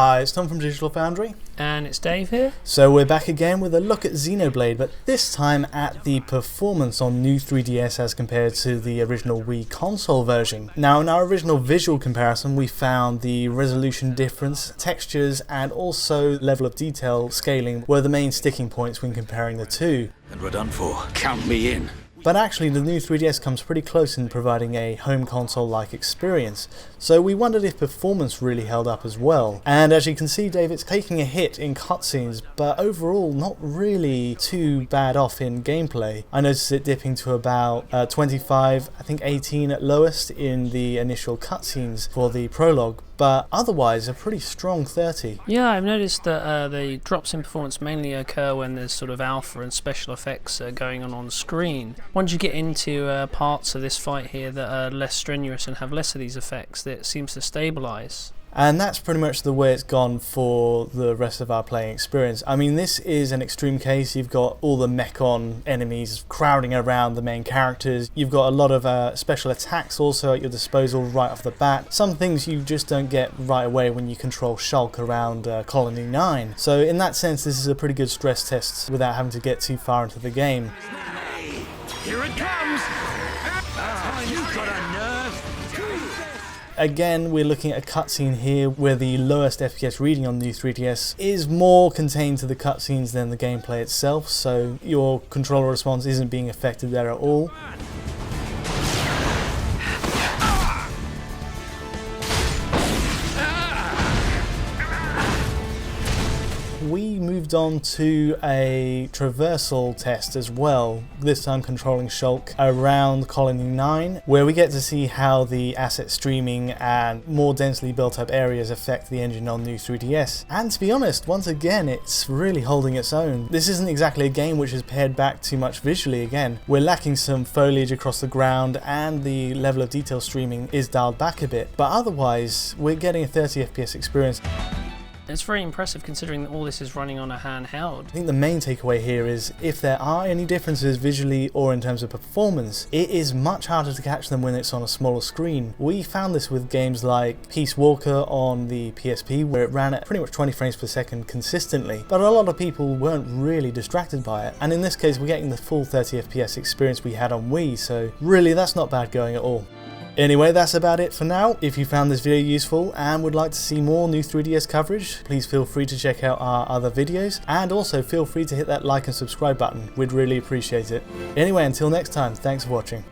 Hi, it's Tom from Digital Foundry. And it's Dave here. So we're back again with a look at Xenoblade, but this time at the performance on new 3DS as compared to the original Wii console version. Now in our original visual comparison we found the resolution difference, textures and also level of detail scaling were the main sticking points when comparing the two. And we're done for. Count me in. But actually the new 3DS comes pretty close in providing a home console-like experience, so we wondered if performance really held up as well. And as you can see, Dave, it's taking a hit in cutscenes, but overall not really too bad off in gameplay. I noticed it dipping to about 25, I think 18 at lowest in the initial cutscenes for the prologue, but otherwise a pretty strong 30. Yeah, I've noticed that the drops in performance mainly occur when there's sort of alpha and special effects going on screen. Once you get into parts of this fight here that are less strenuous and have less of these effects, it seems to stabilise. And that's pretty much the way it's gone for the rest of our playing experience. I mean, this is an extreme case. You've got all the mech-on enemies crowding around the main characters. You've got a lot of special attacks also at your disposal right off the bat. Some things you just don't get right away when you control Shulk around Colony 9. So in that sense, this is a pretty good stress test without having to get too far into the game. Here it comes! You've got a nerve! Again, we're looking at a cutscene here where the lowest FPS reading on the new 3DS is more contained to the cutscenes than the gameplay itself, so your controller response isn't being affected there at all. We moved on to a traversal test as well, this time controlling Shulk around Colony 9, where we get to see how the asset streaming and more densely built up areas affect the engine on new 3DS. And to be honest, once again, it's really holding its own. This isn't exactly a game which is pared back too much visually again. We're lacking some foliage across the ground and the level of detail streaming is dialed back a bit, but otherwise we're getting a 30 FPS experience. It's very impressive considering that all this is running on a handheld. I think the main takeaway here is if there are any differences visually or in terms of performance, it is much harder to catch them when it's on a smaller screen. We found this with games like Peace Walker on the PSP, where it ran at pretty much 20 frames per second consistently, but a lot of people weren't really distracted by it, and in this case we're getting the full 30 FPS experience we had on Wii, so really that's not bad going at all. Anyway, that's about it for now. If you found this video useful and would like to see more new 3DS coverage, please feel free to check out our other videos, and also feel free to hit that like and subscribe button. We'd really appreciate it. Anyway, until next time, thanks for watching.